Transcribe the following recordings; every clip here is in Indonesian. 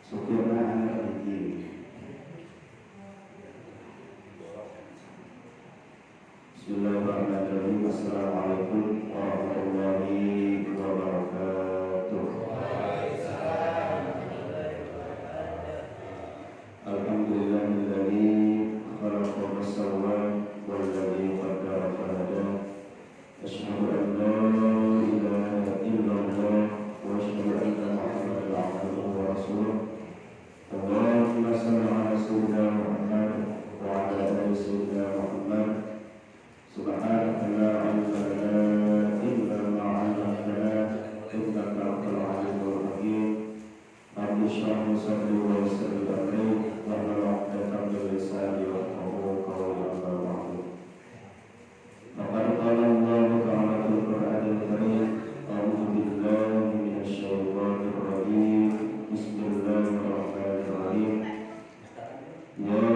Supirna anak hiji. Bismillahirrahmanirrahim. Assalamualaikum warahmatullahi wabarakatuh. Alhamdulillahilladzi khalaqa wa sawwa walladzi qaddara fa hada. Asyhadu an la ilaha illallah wa asyhadu anna Muhammadan abduhu wa rasuluh. Allahumma shalli ala sayyidina Muhammad wa ala ali sayyidina Muhammad. Subhanaka la ilma lana illa ma 'allamtana innaka antal 'alimul hakim. Rabbi shrah li sadri wa yassir li amri wahlul 'uqdatam min lisani yafqahu qawli. Amma ba'du. Faqad qala Allah ta'ala fil Qur'anil Karim, a'udzu billahi minasy syaithanir rajim. Bismillahirrahmanirrahim. Ya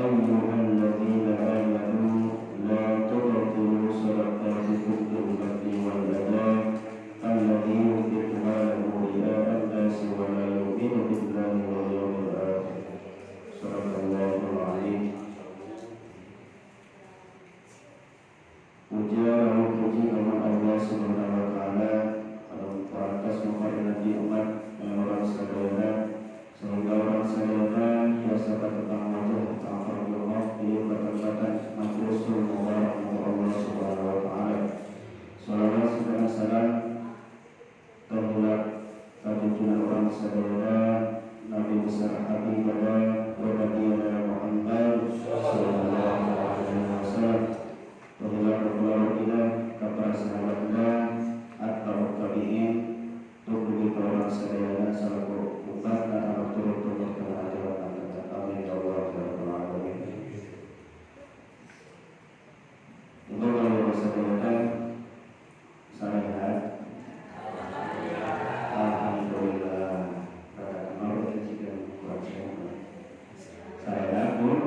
ayyuhalladzina amanu la tubtilu shadaqatikum bil-manni wal-adha alladzi yunfiqu malahu riya'a an-nasi wa la yu'minu billahi wal yawmil akhir. Shadaqallahul 'azim. Puji Allah Subhanahu wa taala atas memperingati umat orang sadayana sehingga orang sadayana biasa tentang wajah ta'afurullah di batan-batan majlisul mubarak Allah Subhanahu wa taala. Salawat dan salam terhulak junjungan orang sadayana Nabi besar Habibullah wa Nabiyana Muhammad sallallahu alaihi wasallam. Terhulak kita kepada sahabatnya atau tabi'in untuk orang sadayana salaku umat dan anak turun-turun ke akhirat nanti. Amin ya Allah ya rabbal alamin. Untuk orang sadayana sarehat alhamdulillah. Pada kemarin jika buat saya pun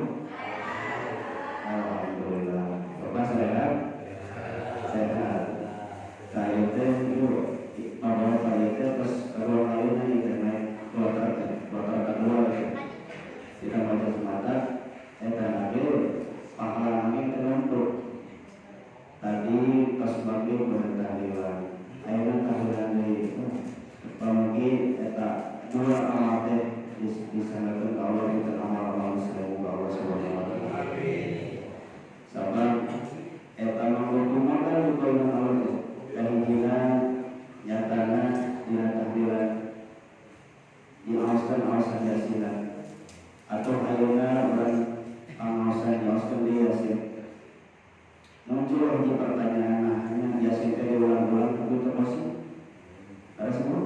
alhamdulillah. Bapak sehat? Sehat. Saya itu pada saya pas kalau lainnya karena kuartal kedua kita baca semata dan ambil pahala kami teruntuk tadi pas maghrib bertahlilan ayeuna tahlilan deui pamagi eta dua amal teh disanakeun Allah kita amal-amal semoga Allah subhanahu wa taala amin sabar eta mangguman kan dikoin Allah teh kahijinan nyatana dina tahlilan diaoskan yasinan atau ayeuna orang pangaosan diaoskan di yasin. Muncul lagi pertanyaan, hanya yasin teh diulang-ulang itu termasuk ada semua?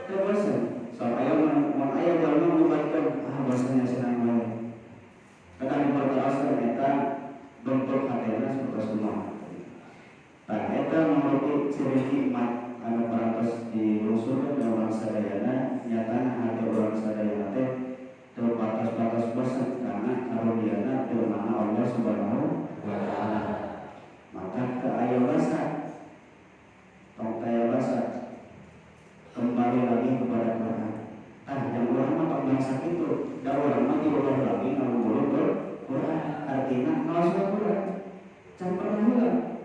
Termasuk. Soal aya mun aya jalma membacakan bahasa yasinan bae. Kadang diperjelaskan eta bentuk hatena seperti semua. Nah, eta merupakan ciri nikmat anu parantos diusulkeun ka orang sadayana nyatana hati orang sadayana teh teu batas-batas bosan karena karunia teu mana Allah Subhanahu wa taala. Maka ke aya basa tong aya basa kembali lagi kepada Quran. Yang urang mah tong bangsa kitu, da urang mah diulah lagi ngawuluh Quran. Artinya ngaoskeun Quran. Can pernah hilang.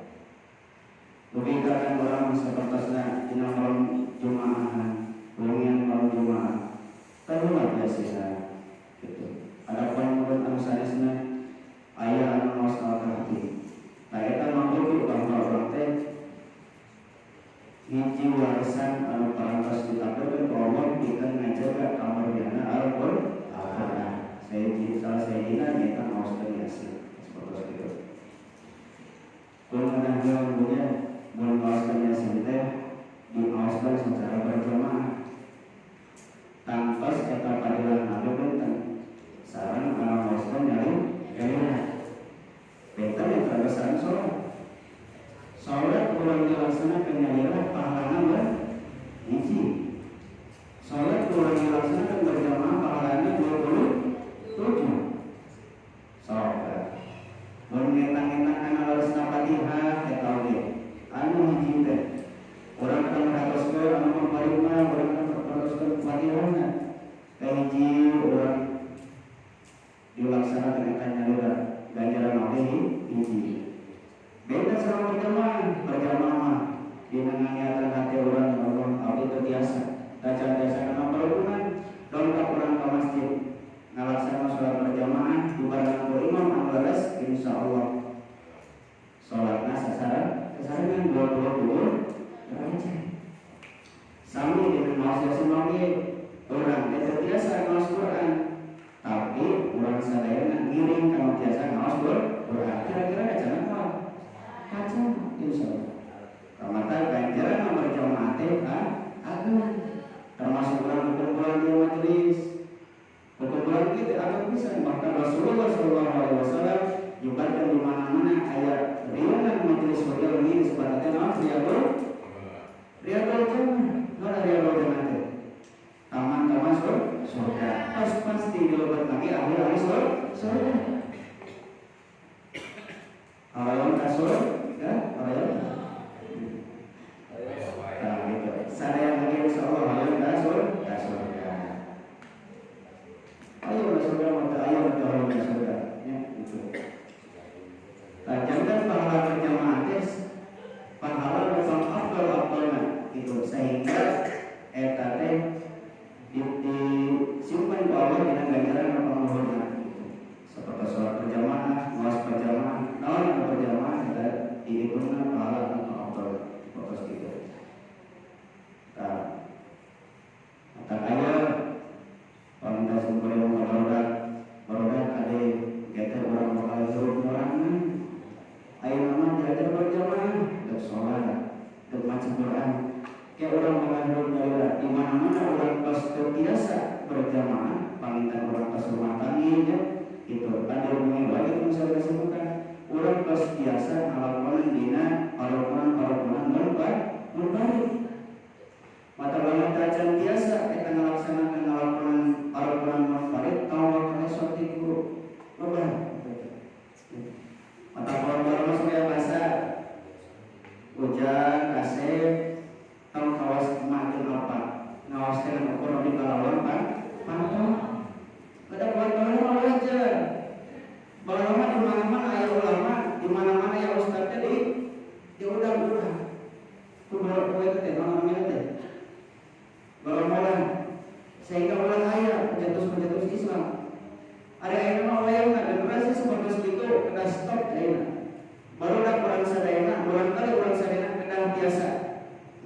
Membedakan orang sebatasnya dina malam Jumaahan, ulangan malam Jumaah. Tahulah biasa gitu. Ada pun anu sanesna aya anu maos al-kahfi. Nah eta mangrupi bahwa orang teh hiji warisan anu parantos ditakdirkeun Allah dikeun ngajaga kamuliaan Al-Qur'an. Salah sayina eta maoskeun yasin. Seperti itu. Kun menanggung punya mengaoskan yasin teh diaoskan secara berjamaah tanpa eta padilan nabi benten sareng ngaoskan nyari kayana benten yang terbesar sholat kurang dilaksanakan nyari pahalana ber hiji sholat kurang dilaksanakan berjamaah pahalana 27 sholat mengetang-etang kana laresna Fatihah eta oge anu hiji teh urang kana haroskeun anu pamarima urang kana haroskeun Fatihahna orang mengandung daerah di mana-mana orang pas terbiasa berjamaah, pamitan orang pas rumah tangga itu ada mengimbau itu saya sebutkan orang pas biasa melakukan dina parokonan berbalik mata banget kajian biasa kita melaksanakan melakukan parokonan berbalik kalau kena seperti itu beban mata parokonan supaya bahasa hujan kasih tahu kawas makin apa ngawas dengan ekonomi kalawan kan pantau ada kawan-kawan aja ulama di mana-mana ayah ulama di mana-mana ya ustadznya di udang-udang kumpul itu teh namanya teh golongan sehingga ulang ayah pencetus Islam ada ayah nama wayang dan berasa seperti itu kena stop ayah baru dah orang sadayana ulang kali orang sadayana kena biasa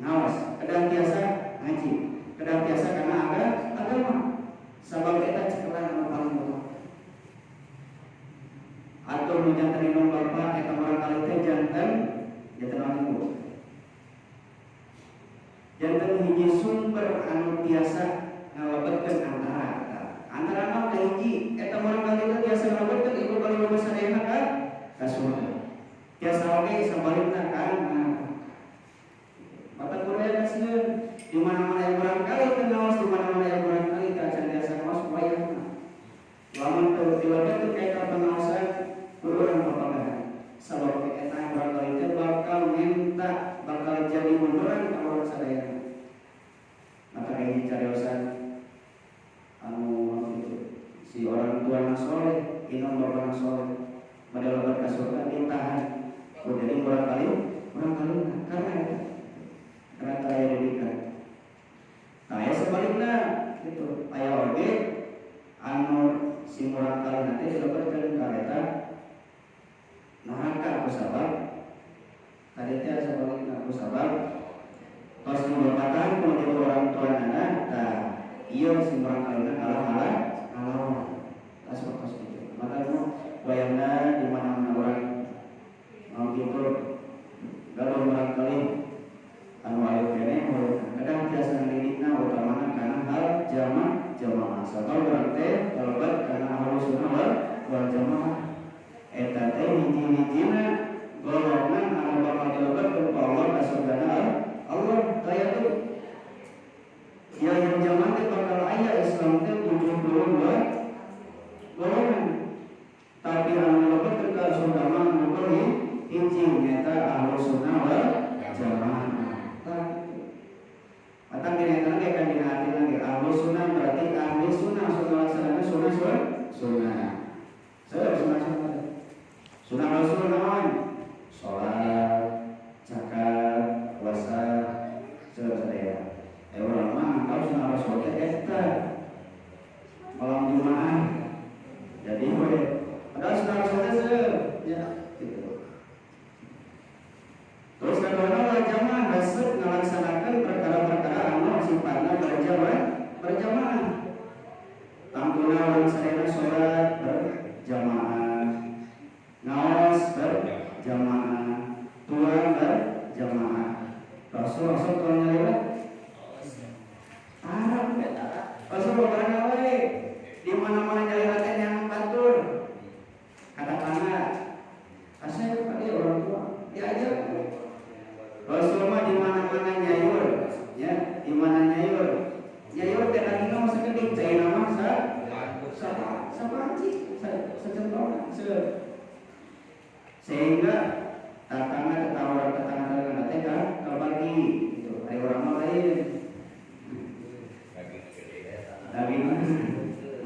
ngawas kena biasa ngaji kena biasa karena agama sabab kita cekelan yang paling utama atau menjantari nombor bapak kita barangkali teh jantan hiji sumber anu biasa ngalabatkeun antara apa hiji eta barangkali teh biasa ngalabatkeun ibu kali rumah sadayana kan ka surga biasa oge sabalikna kan mata Korea kasieun di mana-mana yang barangkali teh ngaos di mana-mana yang barangkali teh acan biasa ngaos wayahna lamun teu diwadakeun ka pengaosan urang papagahan sabab eta barangkali teh bakal minta bakal jadi munduran ka orang sadayana maka ini cariosan anu si orang tua na soleh inom bapak na soleh pada lebat ka surga ditahan jadi barangkali karena kaya didikan kaya sebaliknya gitu aya oge anu si murang kali nanti dilebatkeun ka eta neraka ku sabab tadi teh sebaliknya ku sabab tos dibapatan ku orang tuanana tah ieu si murang kalina kalah tas itu maka wayangna di mana-mana orang mau gitu kalau barangkali anu aya kene kadang biasa ngiditna utamana kana hal jamaah satau urang teh kalebat kana ahlu sunnah wal jamaah eta teh hiji-hijina golongan anu bakal dilebetkeun ku Allah ka surgana Allah kaya tu ya yang jamaah teh bakal aya Islam teh 72 golongan tapi anu dilebetkeun ka surga mah hiji nyata ahlu sunnah wal jamaah atang dina kayak kan dina hati lagi ahlu sunnah berarti ahli sunnah laksanakan sunnah rasul naon sholat zakat puasa sadaya urang mah angkau sunnah rasul teh eta malam Jumat jadi padahal sunnah rasul teh ya gitu. Terus kedua jamaah resep melaksanakan perkara-perkara anu sifatna berjamaah. Tampuna orang sadayana salat berjamaah, ngaos berjamaah, tuang berjamaah. Rasul kalau nyalira Arab beta. Rasul barang wae di mana-mana nyalira teh yang batur. Katakanlah asal kali orang tua diajak Rasul mah di mana-mana nyayur, ya, di mana nyayur teh daging mah sakedik, cai nama secentok, sehingga tetangga teh kan kabagi, gitu. Ada orang lain, daging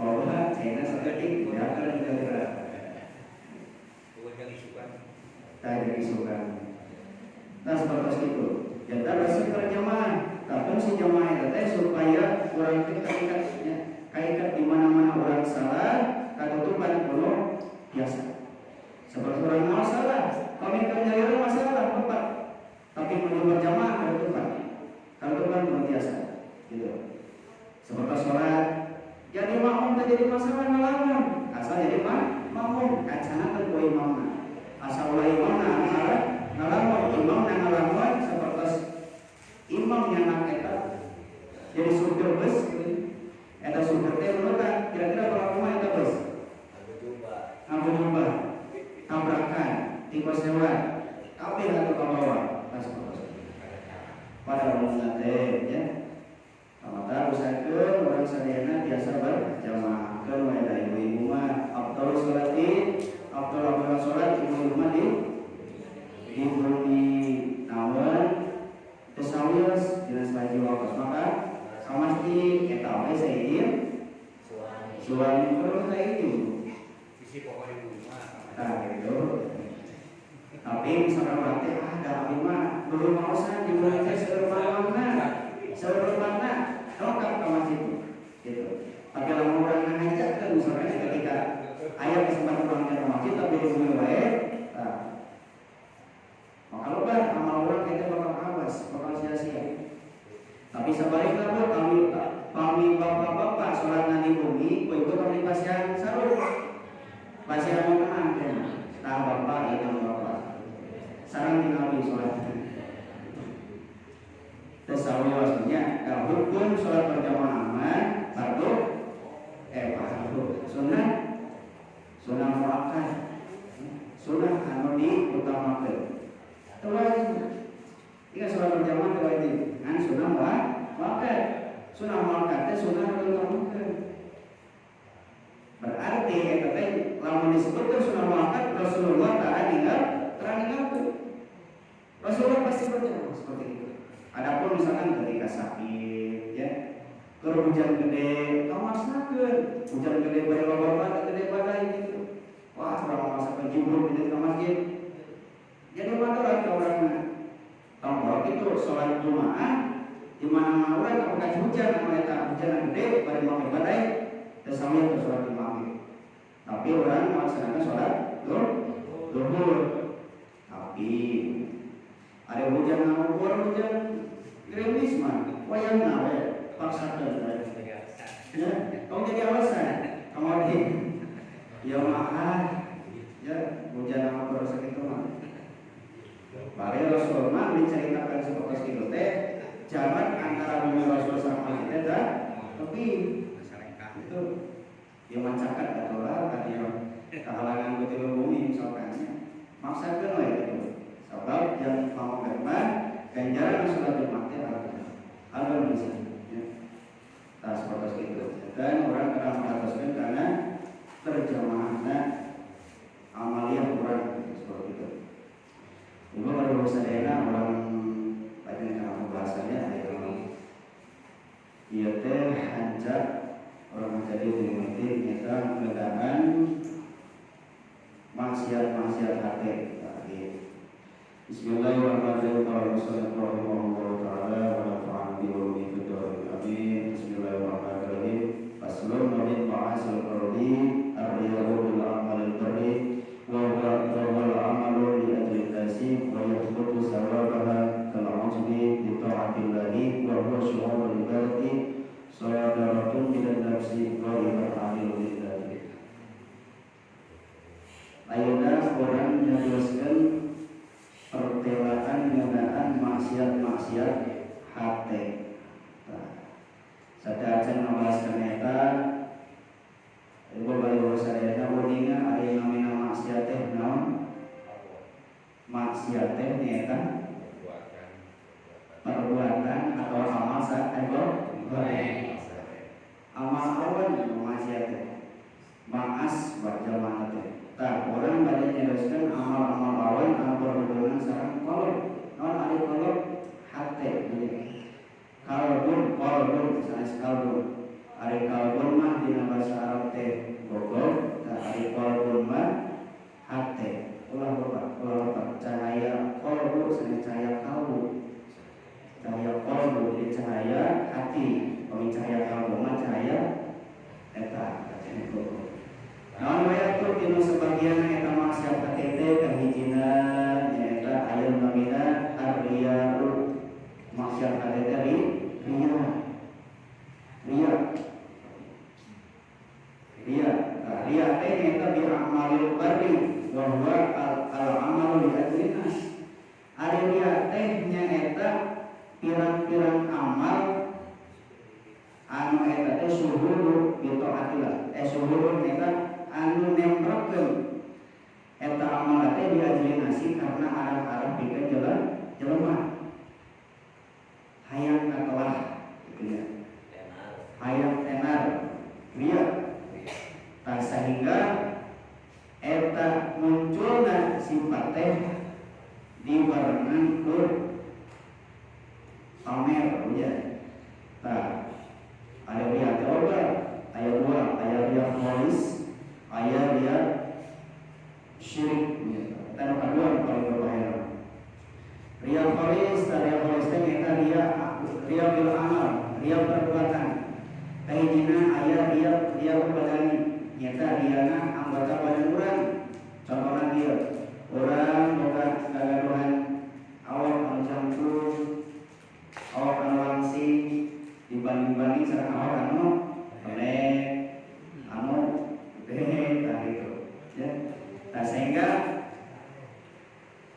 bawa cai sakedik, ya kan kira-kira, tak disukan. Nah seperti itu, kita resep berjamaah. Tapi si jamaah itu teh supaya orang kita kaikat di mana-mana orang salah, katutupan kuno biasa. Seperti orang mau salah, kami kan nyari masalah tepat. Tapi menurut berjamaah katutupan kuno biasa. Gitu. Seperti sholat, jadi makmum tak jadi masalah ngalamun. Asal jadi makmum, kacana kan ku imamna. Asal ulah imamna ngalamun imam yang ngalamun seperti imam yang nak jadi supir bus eta supir teh kan kira-kira berapa rumah eta bus aku coba tabrakan tipe sewa kabeh atuh ka bawah pas pada umumna teh ya maka usahakeun urang sadayana biasa berjamaah keun wae da ibu-ibu mah afdal sholati afdal sholat ibu-ibu mah di namun tesawios jelas bagi wakos maka samasti eta we saeueur suami terus saeueur sisi pokok ibu mah gitu. Tapi misalkan berarti ada abdi mah belum mausan dimulai seueur mana lengkap ka masjid gitu. Tapi lamun urang ngajak kan misalkan ketika aya kesempatan urang ke masjid tapi dimulai wae maka loba amal urang kita bakal awas, bakal sia-sia. Tapi sebaliknya pun kami bapak-bapak sholat di bumi, ibu kami pasien sarung, pasien mau kenang kan, tah bapak itu bapak, sarang tinggal di sholat. Tesawi maksudnya, hukum sholat berjamaah fardu, sunnah muakkad, sunnah anu diutamakeun. Wajib. Jika sholat berjamaah wajib. Kan sunnah muakkad. Sunnah muakkad itu sunnah diutamakeun. Berarti eta teh lamun disebutkeun sunnah muakkad Rasulullah terang ninggalkeun. Rasulullah pasti berjamaah seperti itu. Adapun misalkan ketika sakit ya, keur hujan gede, kamasnakeun. Hujan gede bae loba gede badai gitu. Wah, urang masakeun jibril di masjid. Jadi madarat ka urangna. Tong itu sholat Jumaah di mana urang apakah hujan anu eta hujan gede bari make badai teu sami teh sholat Jumaah. Tapi urang melaksanakan sholat zuhur. Tapi ada hujan anu hujan gerimis mah wayangna we paksakeun ya. Tong jadi alasan kamari ya maaf ya hujan anu terus kitu mah. Bari Rasulullah diceritakan seperti itu teh jarak antara bumi Rasul sama kita dah tapi itu dia mencakat atau lah tadi kehalangan betul bumi misalkan maksakan lah itu sebab yang mau berman ganjaran sudah dimakai ada bisa tak seperti itu dan orang kadang mengataskan karena terjemahnya amaliyah orang seperti itu. Ibu kalau sadayana orang banyak yang bahasanya ada yang ia teh hancur orang menjadi dimiliki kita menegakkan maksiat hati. Bismillahirrahmanirrahim. Warahmatullahi wabarakatuh. Bismillahirrahmanirrahim. Faslun min ma'asil qardi ar-riyadu bil amalil qardi wa huwa amalu li ajli tasib wa yathbutu sawabaha kal ujbi bi ta'atillahi wa huwa syu'urul ibadati sadaratun min nafsi wa ibahatil lillahi. Ayeuna urang nyajelaskeun pertelaan ngeunaan maksiat-maksiat hate. Sadaya ngabaskeun eta ibu bari sadayana uninga ari namina maksiat teh naon? Maksiat teh nyaeta perbuatan atau amal goreng. Amal awan maksiat teh. Maas berjamaah teh. Tah urang bade nyereskeun amal-amal awan anu berhubungan sareng kolot. Naon ari kolot? Hate. Kalbun sanes kalbun. Ari kalbun mah dina basa Arab teh bogor, tah ari kalbun mah hate. Ulah cahaya kalbu sanes cahaya kalbu. Cahaya kalbu jadi cahaya hati. Pami cahaya kalbu mah cahaya eta naon wae atuh dina sebagian eta maksiat hate teh kahijina nyaeta aya namina ar-riya'u. Maksiat hate teh Ria teh nyaeta bi amalil qardi wa huwa al-amalu li ajli nas. Ari ria teh nyaeta pirang-pirang amal teh suhuru gitu atilah suhuru eta anu nemprokeun eta amal teh diajlinasi karena arah-arah pikeun jalan jelema hayang katelah gitu ya hayang tenar ria tak sehingga eta munculna sifat teh dibarengan ke pamer ya nah ada dia coba ayat 2 ayat dia kholis ayat dia syirik dan kedua paling berbahaya ria kholis eta ria bil amal ria perbuatan kahijina ayat dia berbadani nyata diana anggota badan urang contohna dia urang boga gagaduhan awak anu campur awak anu langsing dibanding-banding sareng awak anu pendek anu gede tah gitu ya tah sehingga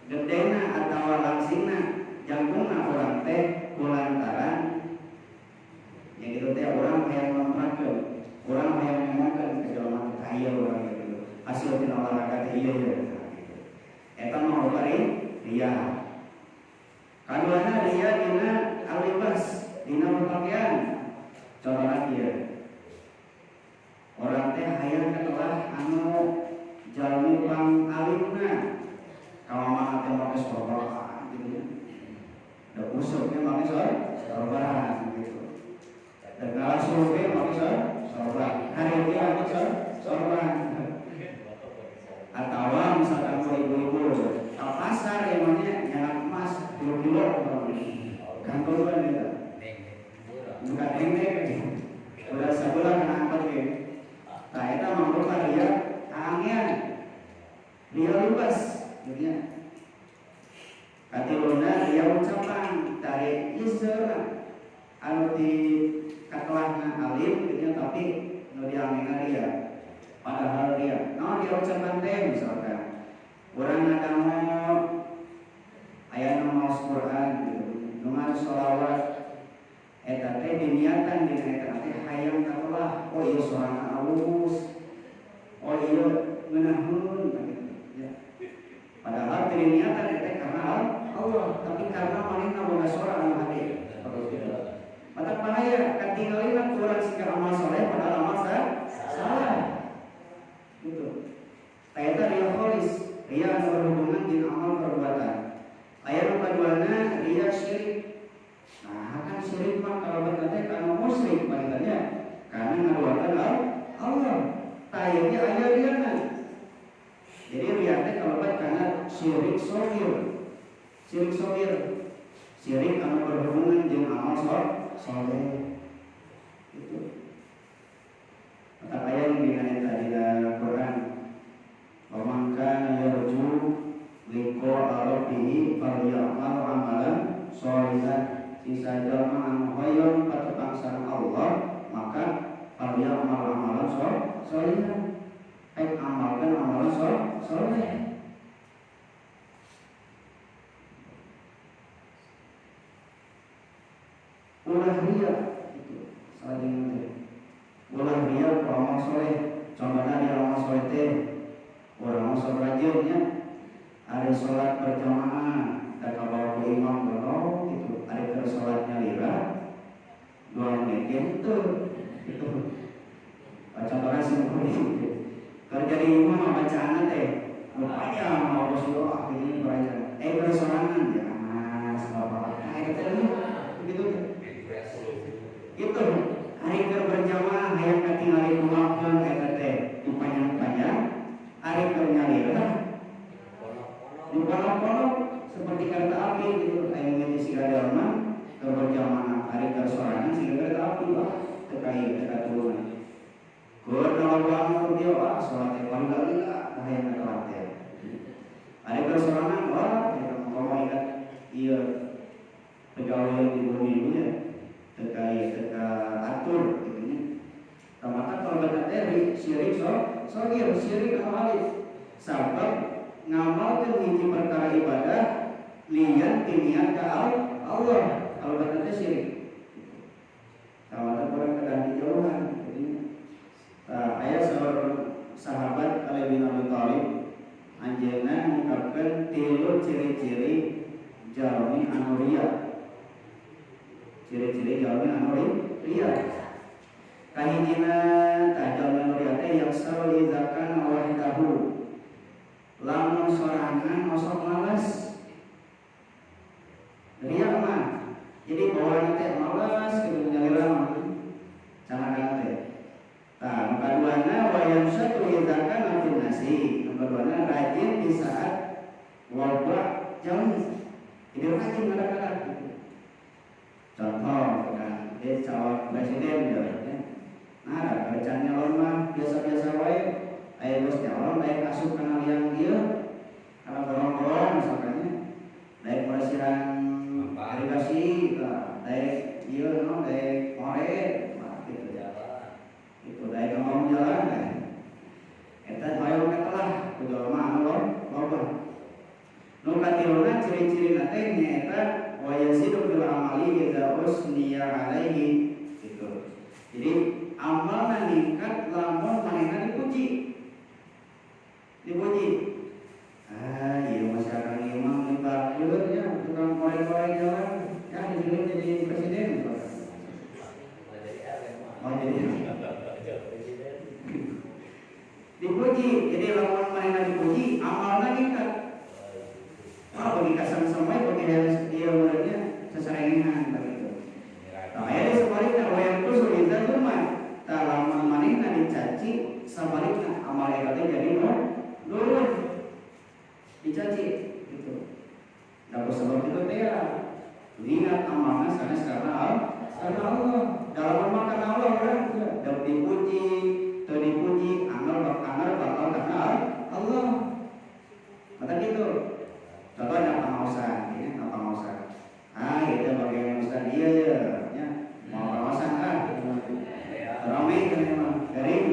gedena atawa langsingna jangkungna urang teh kulantaran yang gitu teh urang hayang memprakeun urang hayang ngomongkeun ke jelema teh aya urang gitu hasil tina olahraga teh ieu ya eta mah bari dia kaduana dia dina alibas dina pakaian contohna kieu orang teh hayang katelah anu jalmi pang alimna kamana teh make sorban gitu da usupnya make sorban gitu dan langsung ge make sorban hari dia make sorban atau misalkan ibu-ibu ke pasar emangnya nyalak emas 10 kilo kantong kan gitu bukan endek udah sebulan ngangkat gitu nah itu memerlukan dia angin dia lupas gitu ya katiluna dia ucapan dari isra anu di kakelahna alim gitu ya tapi nu diangina dia padahal dia dia ucapan teh misalkan urang ngadamu aya nu maos Quran gitu nu maos sholawat eta teh diniatan dina eta teh hayang katelah oh ieu sorangan alus oh ieu ngeunaheun gitu ya padahal diniatan eta karena Allah tapi karena manehna boga sora anu hade mata bahaya katinggalina urang sika amal saleh padahal amal salah gitu. Eta ria kholis, ria anu berhubungan dengan amal perbuatan. Ayat keduana ria syirik. Nah, kan syirik mah kalau berkata kana musyrik bagiannya karena ngaduakeun Allah. Tayangnya aya riana. Jadi ria teh kalau karena syirik shogir. Syirik shogir. Syirik anu berhubungan dengan amal saleh. Itu. Maka ayat yang tadi dalam Quran wa kana yarju liqa rabbih falyamal amalan sholihan sisa jalma anu hoyong patepang Allah maka falyamal amalan sholihan amalkan amalan sholih ulah dia itu saling ulah dia amal soleh contohnya dia amal soleh teh orang sholat rajinnya ada sholat berjamaah dan kalau imam benar gitu ada ke sholatnya lira 2 menit gitu contohnya simpul kalau jadi imam bacaan teh rupanya mau berdoa ini baca bersorangan ya mas bapak gitu gitu hari berjamaah hayang katingali kumakeun eta teh dipanjang-panjang hari nyalira diponok-ponok seperti kereta api gitu aya ngeuti siga jalma berjamaah hari bersorangan siga kereta api wah tekai eta turunan keur nalawang dia wah salat teh alhamdulillah hayang telat teh hari bersorangan wah ngomong ingat ieu pegawai di bumi ya terkait atur gitu nya. Maka kalau tadi syirik sogir syirik alif sabab ngamalkeun hiji perkara ibadah lian tiniat ka Allah kalau tadi syirik. Kalau orang kedah dijauhan ciri-ciri jalmi anu ria. Kahijina jalmi anu ria teh yang saru izakan wahidahu. Lamun sorangan mosok malas. Ria mah. Jadi bawaan teh malas kitu nyalira canakan teh. Tah, kaduana wa yamsatu izakan fil nasi. Kaduana rajin di saat wabah jam. Jadi rajin kadang-kadang. Contoh, dia calon presiden ya. Nah, kerjaan nyalon mah biasa-biasa wae. Aya geus nyalon, aya asup kana liang ieu. Kana gorong-gorong misalkan daek persiapan irigasi, daek ieu no, daek ore, gitu jalan. Itu daek ngomong jalan kan. Eta hoyong eta lah, kudu mah anu loba. Nu katiluna ciri-cirina teh nyaeta wa yazidu fil amali idza usniya alaihi gitu. Jadi amal meningkat lamun manehna dipuji. Dipuji. Iya masyarakat ieu mah mimbar ieu ya tukang korek-korek jalan. Ya dipilih jadi presiden. Oh jadi dipuji. Jadi lamun manehna dipuji, amalna ningkat. Bagi kasang sampai bagi dia muridnya seserengan begitu. Nah, ayat sebaliknya wayang tu sulita cuma tak lama manehna dicaci sebaliknya amal ekatnya jadi nurun dicaci gitu. Dapat sebab itu dia lihat amalnya sanes karena Allah. Dalam makan Allah orang dapat dipuji, terdipuji, amal bakal karena Allah. Maka gitu. Contoh ada pengawasan, ya, pengawasan. Itu bagian ustaz dia ya, mau pengawasan ramai kan memang kering.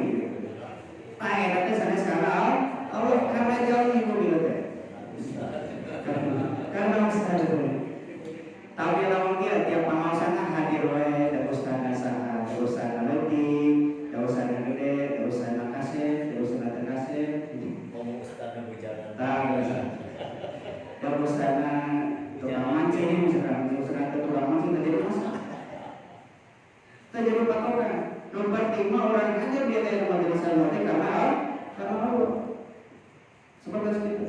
Tapi sana sekarang, Allah karena jauh itu bila teh. Karena ustaz itu. Tapi lawan dia tiap pengawasan hadir wae, ada ustaz nasaha, ada ustaz lebih, ada ustaz gede, ada ustaz kasih, ada ustaz terkasih. Ngomong ustaz berjalan. Kalau sana tukang mancing misalkan tukang mancing terjadi masalah. Terjadi patokan. Nomor 5 orang aja dia tanya majelis salawat karena Allah. Seperti itu.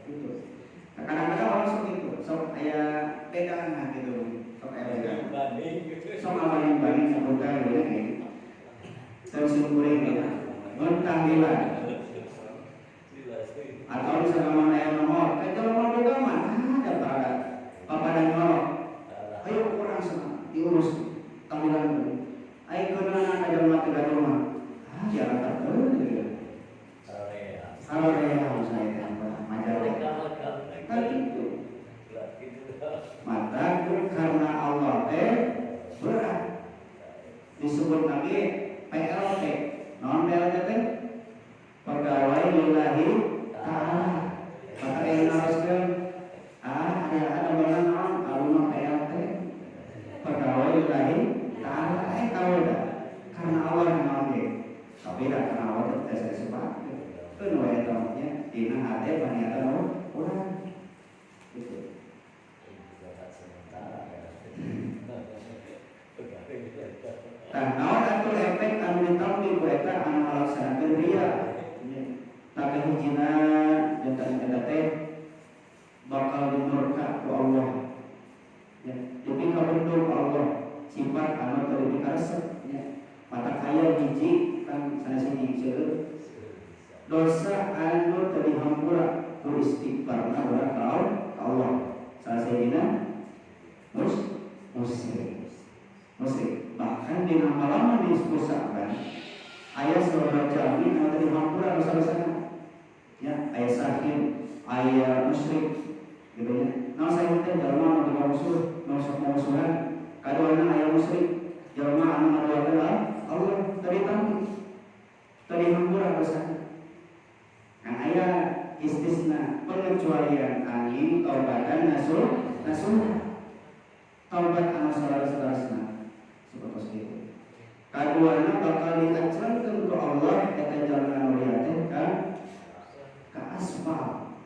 Gitu. Nah, kadang-kadang orang seperti itu. Sok aya pegangan gitu. Sok aya pegangan. Sok awal yang banding sebutan gitu nih. Terus kuring gitu. Mentanggilan. Atau misalnya mana yang nomor, kalau mau juga mah ada para papa dan nyolok. Ayo kurang semua diurus tampilan dulu. Ayo kena ada mati dari rumah. Jangan takut. Kalau yang saya tambah majalah. Kan itu. Maka karena Allah berat disebut lagi PLT. Non PLT pegawai lillahi ta'ala. Maka yang haruskan ada orang alumni PLT pegawai lillahi ta'ala. Tahu dah karena Allah yang ngomong. Tapi dah karena Allah tidak saya sebab. Itu nuai tahunya dina hati paniatan orang. Itu. Naon atuh efek anu ditampi ku eta anu ngalaksanakeun ria. Tapi hijina jantan eta teh bakal dimurka ku Allah. Ya, jadi kabendung Allah sifat anu teu dikaresep ya. Mata kaya hiji kan sanes hiji seueur. Dosa anu teu dihampura ku istighfarna urang ka Allah. Sanesina musrik. Bahkan di lama-lama di Sa'ban ayat surah Jami anu teu dihampura dosa-dosana. Ya, ayat sakit, ayat musyrik gitu ya. Nah saya teh jalma anu musuh, musuhan. Kaduana ayat musyrik, jalma anu ngaduakeun Allah tadi tampi. Tadi hampura dosa. Kan ayat istisna pengecualian angin taubatan nasuh. Taubat anu saudara-saudarana. Seperti itu. Kaduana bakal diancamkeun ku Allah eta jalma anu lihat ka asfal.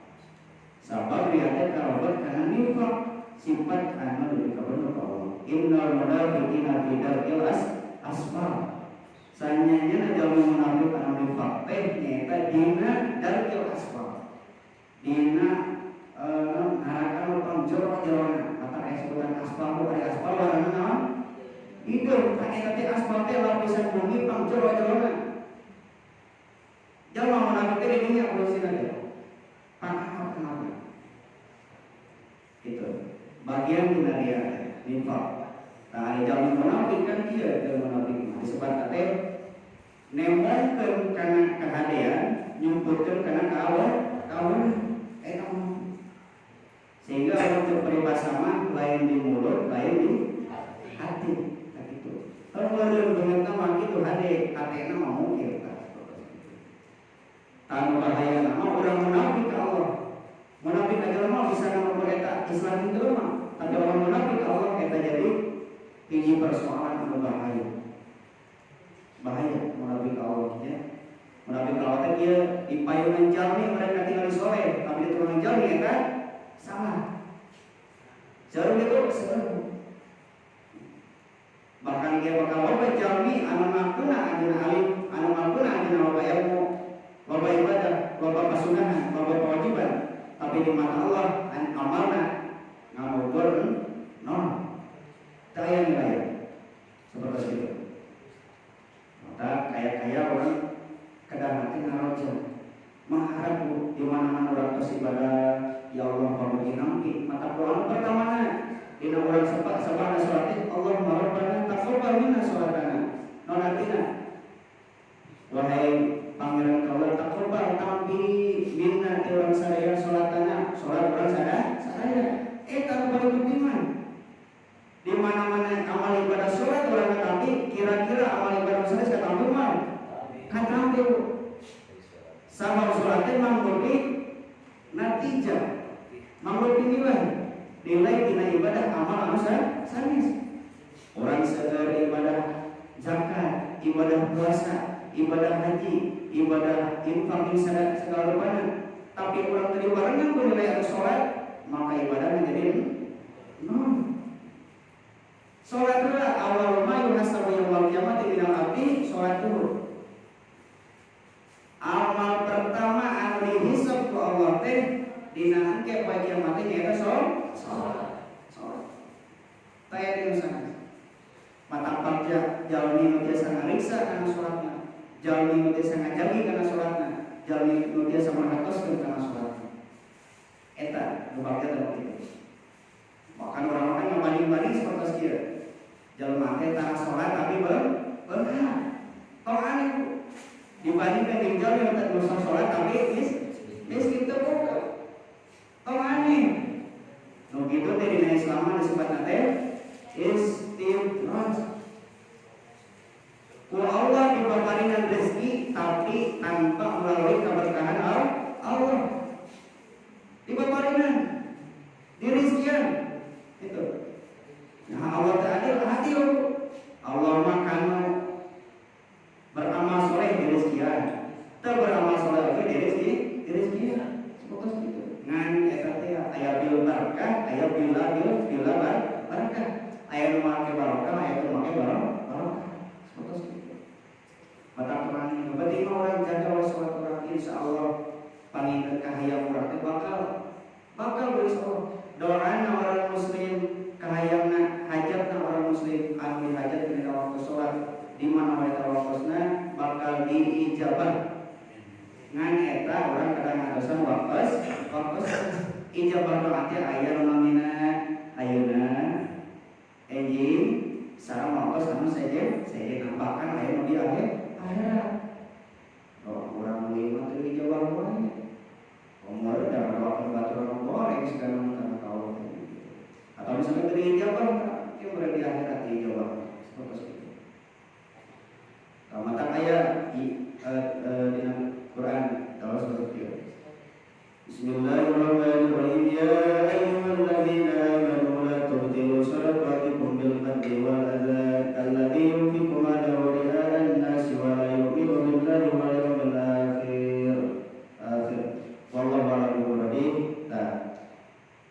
Sabab lihat karobat kana nifaq sifat anu diberi kepada Allah. innal munafiqina fi darkil asfal. Sanyanya jalmi munafik anu nifaq teh nyaeta dina darkil asfal. Dina neraka nu panjero jerona. Kata sebutan asfal ku ari asfal warna naon? Hidup, tak eta teh asfal teh lapisan bumi panjero jerona. Jalma munafik teh di dunia urusina teh. Panah kenapa? Itu bagian dina dia nifaq. Nah, ada jalma munafik kan dia jalma munafik disebut teh nemongkeun kana kahadean, nyumputkeun kana kawan eta sehingga orang berperibahasa mah lain di mulut, lain di hati. Begitu. Kalau bener nama gitu hade, hatena mah mungkin tanu bahaya nama orang munafik ke Allah. Munafik aja mah bisa nama bereta Islam itu mah. Tapi orang munafik ke Allah kita jadi tinggi persoalan anu bahaya. Bahaya munafik ke Allah ya. Munafik ke Allah teh kieu dipayungan jalmi mereka tinggal di soleh, tapi di turungan jalmi eta salah. Jarum itu sebenarnya. Bahkan dia bakal loba jalmi anu ngakuna anjeun alim, anu ngakuna anjeun loba ilmu, loba ibadah, loba pasunahan, loba kewajiban, tapi di mata Allah amalna ngamudur non. Tak aya nilai. Seperti itu. Maka kaya orang kadang hati ngaroja mengharap di mana-mana orang beribadah ya Allah pamugi nampi mata Quran pertamana dina urang sabana salat Allah rabbana taqabbal minna salatana nonatina wahai pangeran Allah taqabbal tampi minna ti urang sadaya salatana salat urang sadaya eta paling penting di mana-mana amal ibadah salat urang tampi kira-kira amal ibadah salat katampi mah katampi sama salatnya mangrupi natijah mangrupi nilai dina ibadah amal anu sanes orang segar ibadah zakat ibadah puasa ibadah haji ibadah infak segala rupana tapi orang tadi barengan ku nilai anu salat maka ibadahnya jadi salat adalah awal ma yuhasabu yaumul qiyamati minal abdi salat dulu. Amal pertama anu dihisab ku Allah teh dina engke poe kiamat teh nyaeta salat. Taya dina sana. Mata jalmi nu tiasa ngariksa kana salatna, jalmi nu tiasa ngajagi kana salatna, jalmi nu tiasa marhatoskeun kana salatna. Eta nu bagja dalam kitu. Bahkan orang-orang yang banding-banding seperti kieu. Jalma teh tara salat tapi beunghar. Tong aneh dibandingkan tinggal yang tak dosa sholat tapi miskin terbuka tong aneh no gitu teh dina Islam disebut nate istifraj ku Allah diberikan rezeki tapi tanpa melalui keberkahan Allah diberikan dirizkian itu nah Allah adil Allah makan beramal soleh di rezekian, tak beramal soleh lagi di rezekian, semoga segitu. Ngan eta teh aya bil barakah, aya bila barakah, aya nu make barokah, aya nu make barokah, semoga segitu. Mata Quran ini berarti orang jaga sholat orang insyaallah paling kahayang urang teh bakal insyaallah. Doana orang muslim kahayangna hajatna orang muslim anu hajat dina waktu sholat di mana mereka wakosna bakal diijabah ngan eta orang kadang ngadosan wakos ijabah berarti aya namina ayeuna enjing sareng wakos anu sejen nampakan aya nu di akhirat orang mulai mah teu ijabah wae umur da wakos baturan goreng segala macam kau atau misalnya teu ijabah ieu berarti di akhirat ijabah seperti mata ayat di dalam Quran kalau seperti itu. Bismillahirrahmanirrahim. Ya ayyuhalladzina amanu la tubtilu shadaqatikum bil manni wal adha alladzi yunfiqu malahu ri'a'an nasi wa la yu'minu billahi wal yawmil akhir. Wallahu a'lam.